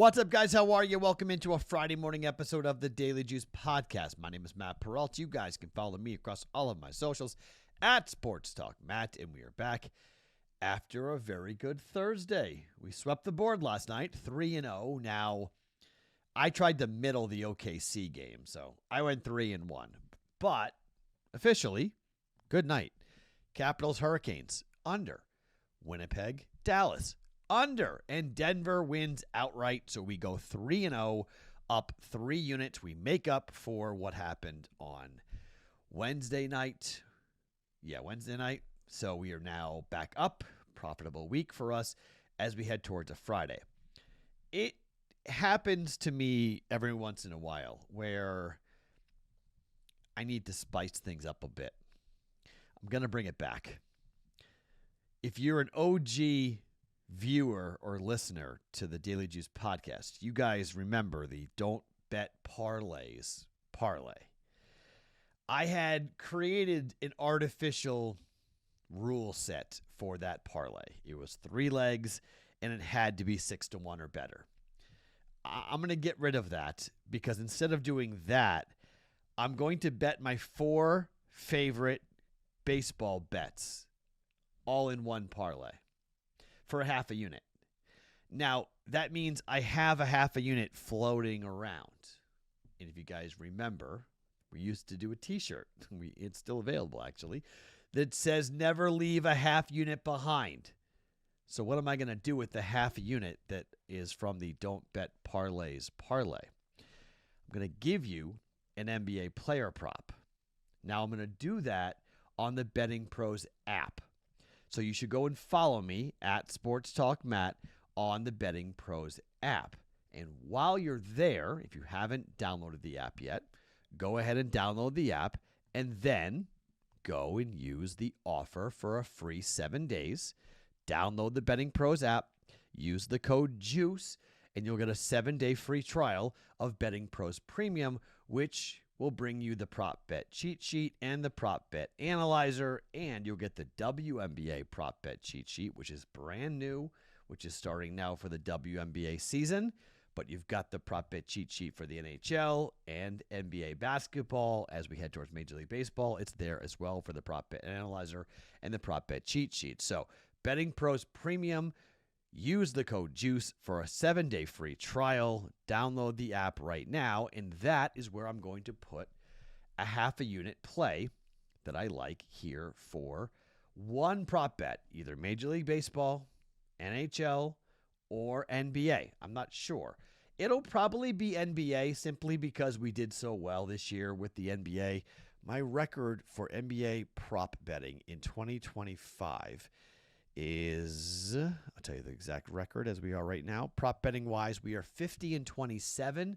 What's up, guys? How are you? Welcome into a Friday morning episode of the Daily Juice Podcast. My name is Matt Perrault. You guys can follow me across all of my socials at Sports Talk Matt, and we are back after a very good Thursday. We swept the board last night, 3-0. Now, I tried to middle the OKC game, so I went 3-1. But officially, good night. Capitals, Hurricanes, under. Winnipeg, Dallas, under, and Denver wins outright, so we go 3-0, up 3 units. We make up for what happened on Wednesday night. So we are now back up. Profitable week for us as we head towards a Friday. It happens to me every once in a while where I need to spice things up a bit. I'm going to bring it back. If you're an OG viewer or listener to the Daily Juice Podcast, you guys remember the Don't Bet Parlays parlay. I had created an artificial rule set for that parlay. It was 3 legs, and it had to be 6-1 or better. I'm going to get rid of that because instead of doing that, I'm going to bet my 4 favorite baseball bets all in one parlay for a half a unit. Now, that means I have a half a unit floating around. And if you guys remember, we used to do a t-shirt. It's still available, actually, that says never leave a half unit behind. So what am I going to do with the half unit that is from the Don't Bet Parlays parlay? I'm going to give you an NBA player prop. Now I'm going to do that on the BettingPros app. So you should go and follow me at Sports Talk Matt on the BettingPros app. And while you're there, if you haven't downloaded the app yet, go ahead and download the app and then go and use the offer for a free 7 days. Download the BettingPros app, use the code JUICE, and you'll get a 7-day free trial of BettingPros Premium, which will bring you the prop bet cheat sheet and the prop bet analyzer, and you'll get the WNBA prop bet cheat sheet, which is brand new, which is starting now for the WNBA season. But you've got the prop bet cheat sheet for the NHL and NBA basketball as we head towards Major League Baseball. It's there as well for the prop bet analyzer and the prop bet cheat sheet. So Betting Pros Premium, use the code JUICE for a 7-day free trial. Download the app right now, and that is where I'm going to put a half a unit play that I like here for one prop bet, either Major League Baseball, NHL, or NBA. I'm not sure. It'll probably be NBA simply because we did so well this year with the NBA. My record for NBA prop betting in 2025 is, I'll tell you the exact record as we are right now. Prop betting wise, we are 50-27,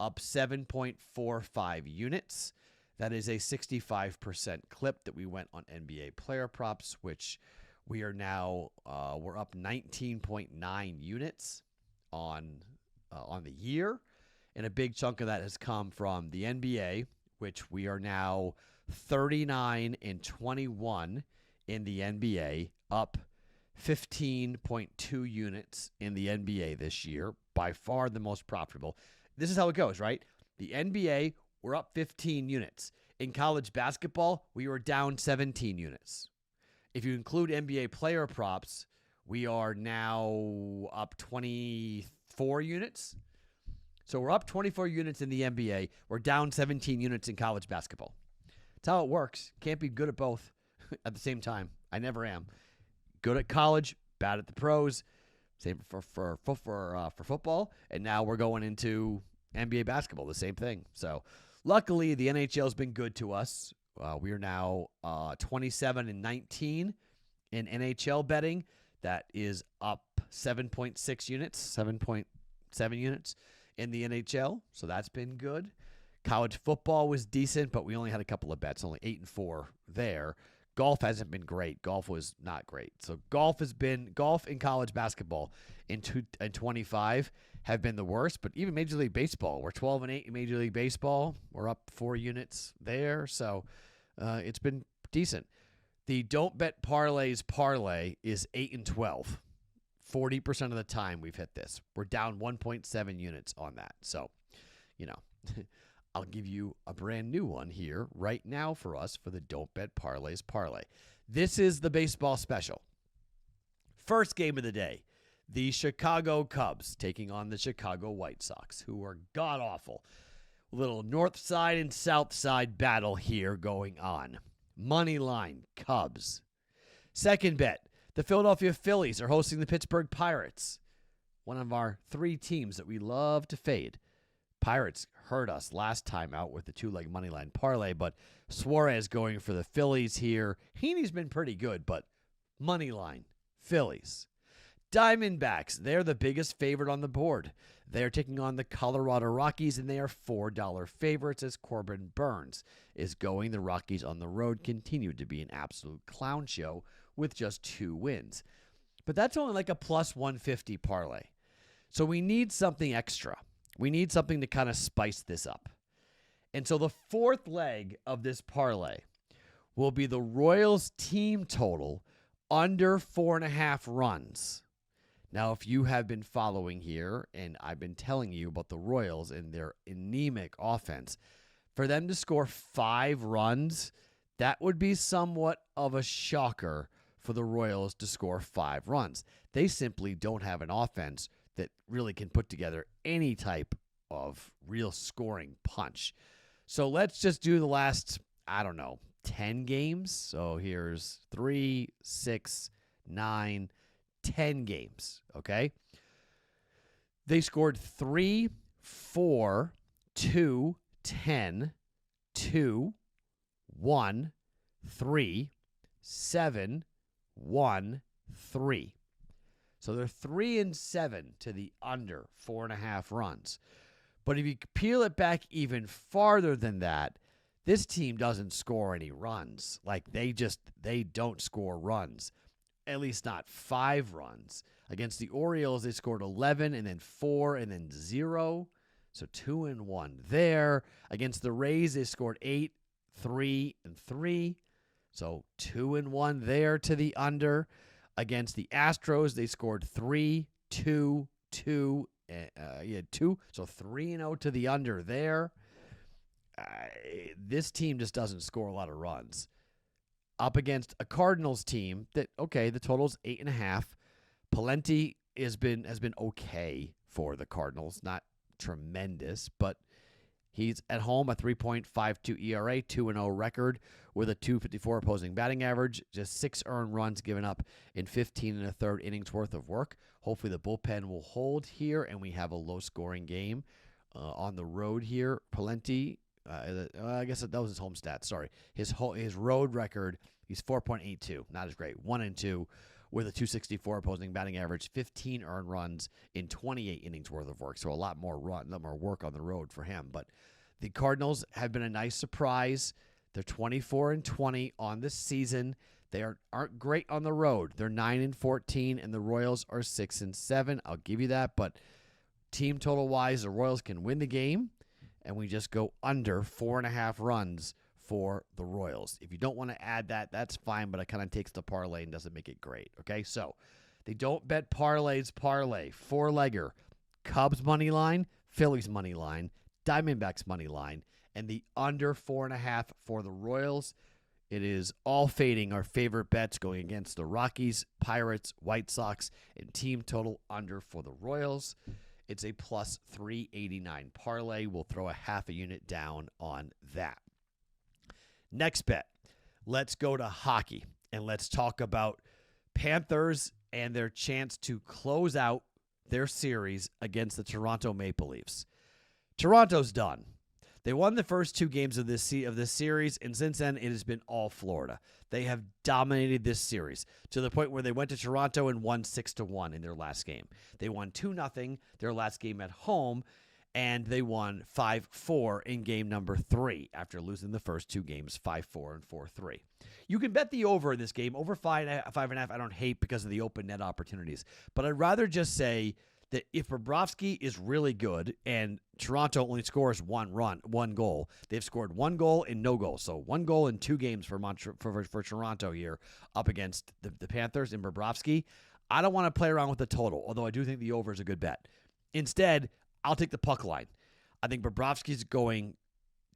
up 7.45 units. That is a 65% clip that we went on NBA player props, which we are now, we're up 19.9 units on the year. And a big chunk of that has come from the NBA, which we are now 39-21 in the NBA, up 15.2 units in the NBA this year, by far the most profitable. This is how it goes, right? The NBA, we're up 15 units. In college basketball, we were down 17 units. If you include NBA player props, we are now up 24 units. So we're up 24 units in the NBA. We're down 17 units in college basketball. That's how it works. Can't be good at both at the same time. I never am. Good at college, bad at the pros. Same for football. And now we're going into NBA basketball, the same thing. So luckily, the NHL's been good to us. We are now 27-19 in NHL betting. That is up 7.6 units, 7.7 units in the NHL. So that's been good. College football was decent, but we only had a couple of bets, only 8-4 there. Golf hasn't been great. Golf was not great. So golf and college basketball in 25 have been the worst, but even Major League Baseball, we're 12-8 in Major League Baseball. We're up 4 units there. So it's been decent. The Don't Bet Parlays parlay is 8-12 40% of the time we've hit this. We're down 1.7 units on that. So, I'll give you a brand new one here right now for us for the Don't Bet Parlays parlay. This is the baseball special. First game of the day, the Chicago Cubs taking on the Chicago White Sox, who are god-awful. Little north side and south side battle here going on. Money line, Cubs. Second bet, the Philadelphia Phillies are hosting the Pittsburgh Pirates, one of our 3 teams that we love to fade. Pirates hurt us last time out with the 2-leg money line parlay, but Suarez going for the Phillies here. Heaney's been pretty good, but money line, Phillies. Diamondbacks, they're the biggest favorite on the board. They're taking on the Colorado Rockies, and they are $4 favorites as Corbin Burns is going. The Rockies on the road continue to be an absolute clown show with just 2 wins. But that's only like a plus 150 parlay. So we need something extra. We need something to kind of spice this up. And so the 4th leg of this parlay will be the Royals team total under 4.5 runs. Now, if you have been following here, and I've been telling you about the Royals and their anemic offense, for them to score 5 runs, that would be somewhat of a shocker for the Royals to score 5 runs. They simply don't have an offense that really can put together any type of real scoring punch. So let's just do the last, 10 games. So here's 3, 6, 9, 10 games, okay? They scored 3, 4, 2, 10, 2, 1, 3, 7, 1, 3. So they're 3-7 to the under 4.5 runs. But if you peel it back even farther than that, this team doesn't score any runs. Like they don't score runs. At least not 5 runs. Against the Orioles, they scored 11 and then 4 and then 0. So 2-1 there. Against the Rays, they scored 8, 3, and 3. So 2-1 there to the under. Against the Astros, they scored 3, 2, 2, 2. So 3-0 to the under there. This team just doesn't score a lot of runs. Up against a Cardinals team that, okay, the total's 8.5. Palenti has been okay for the Cardinals. Not tremendous, but he's at home, a 3.52 ERA, 2-0 record with a 254 opposing batting average, just 6 earned runs given up in 15 1/3 innings worth of work. Hopefully the bullpen will hold here, and we have a low-scoring game on the road here. Palenti, I guess that was his home stats. Sorry. His road record, he's 4.82. Not as great. 1-2 with a 264 opposing batting average, 15 earned runs in 28 innings worth of work. So a lot more work on the road for him. But the Cardinals have been a nice surprise. They're 24-20 on this season. They aren't great on the road. They're 9-14, and the Royals are 6-7. I'll give you that. But team total wise, the Royals can win the game. And we just go under 4.5 runs for the Royals. If you don't want to add that, that's fine, but it kind of takes the parlay and doesn't make it great. Okay, so they Don't Bet Parlays parlay. 4-legger. Cubs money line, Phillies money line, Diamondbacks money line, and the under 4.5 for the Royals. It is all fading our favorite bets going against the Rockies, Pirates, White Sox, and team total under for the Royals. It's a plus 389 parlay. We'll throw a half a unit down on that. Next bet. Let's go to hockey, and let's talk about Panthers and their chance to close out their series against the Toronto Maple Leafs. Toronto's done. They won the first 2 games of this series, and since then, it has been all Florida. They have dominated this series to the point where they went to Toronto and won 6-1 in their last game. They won 2-0 their last game at home, and they won 5-4 in game number 3 after losing the first 2 games 5-4 and 4-3. You can bet the over in this game, over 5.5. I don't hate because of the open net opportunities, but I'd rather just say that if Bobrovsky is really good and Toronto only scores one goal, they've scored 1 goal and no goals. So 1 goal in 2 games for Toronto here up against the Panthers and Bobrovsky. I don't want to play around with the total, although I do think the over is a good bet. Instead, I'll take the puck line. I think Bobrovsky's going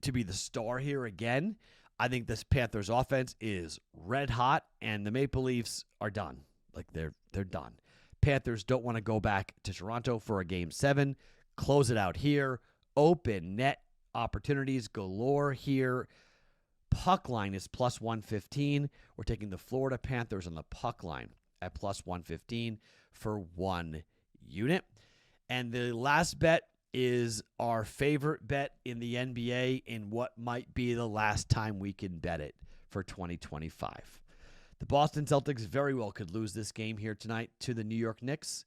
to be the star here again. I think this Panthers offense is red hot, and the Maple Leafs are done. Like, they're done. Panthers don't want to go back to Toronto for a Game 7. Close it out here. Open net opportunities galore here. Puck line is plus 115. We're taking the Florida Panthers on the puck line at plus 115 for 1 unit. And the last bet is our favorite bet in the NBA in what might be the last time we can bet it for 2025. The Boston Celtics very well could lose this game here tonight to the New York Knicks,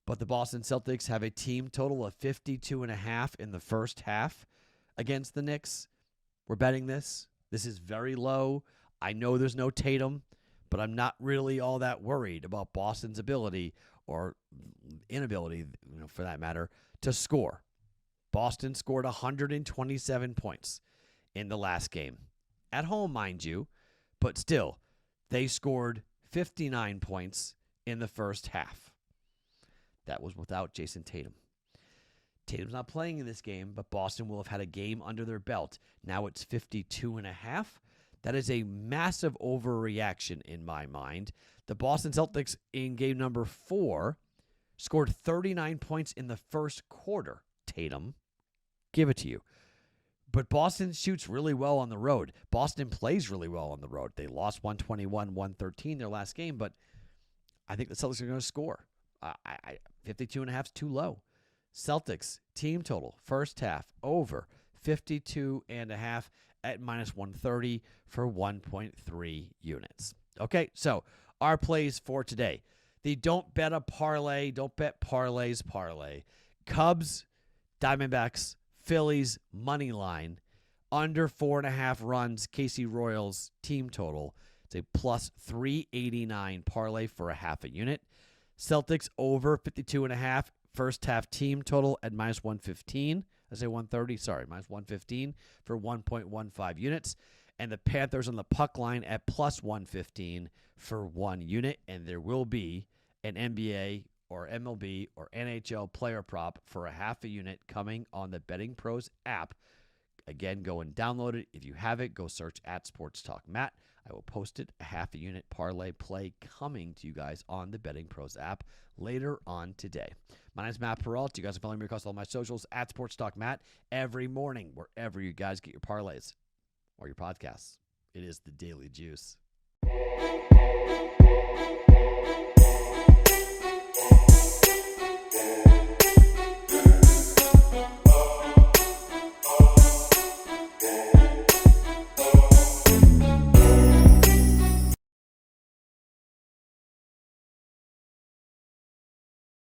but the Boston Celtics have a team total of 52.5 in the first half against the Knicks. We're betting this. This is very low. I know there's no Tatum, but I'm not really all that worried about Boston's ability or inability, for that matter, to score. Boston scored 127 points in the last game. At home, mind you, but still, they scored 59 points in the first half. That was without Jason Tatum. Tatum's not playing in this game, but Boston will have had a game under their belt. Now it's 52.5. That is a massive overreaction in my mind. The Boston Celtics in game number 4 scored 39 points in the first quarter. Tatum, give it to you. But Boston shoots really well on the road. Boston plays really well on the road. They lost 121-113 their last game, but I think the Celtics are going to score. 52.5 is too low. Celtics, team total, first half, over 52.5 at minus 130 for 1.3 units. Okay, so our plays for today. The don't bet a parlay, don't bet parlays parlay. Cubs, Diamondbacks, Phillies, money line, under 4.5 runs, KC Royals, team total. It's a plus 389 parlay for a half a unit. Celtics over 52.5, first half team total at minus 115. I say 130, sorry, minus 115 for 1.15 units. And the Panthers on the puck line at plus 115 for 1 unit. And there will be an NBA or MLB or NHL player prop for a half a unit coming on the BettingPros app. Again, go and download it. If you have it, go search at Sports Talk Matt. I will post it, a half a unit parlay play coming to you guys on the BettingPros app later on today. My name is Matt Perrault. You guys are following me across all my socials at Sports Talk Matt every morning, wherever you guys get your parlays or your podcasts. It is the Daily Juice.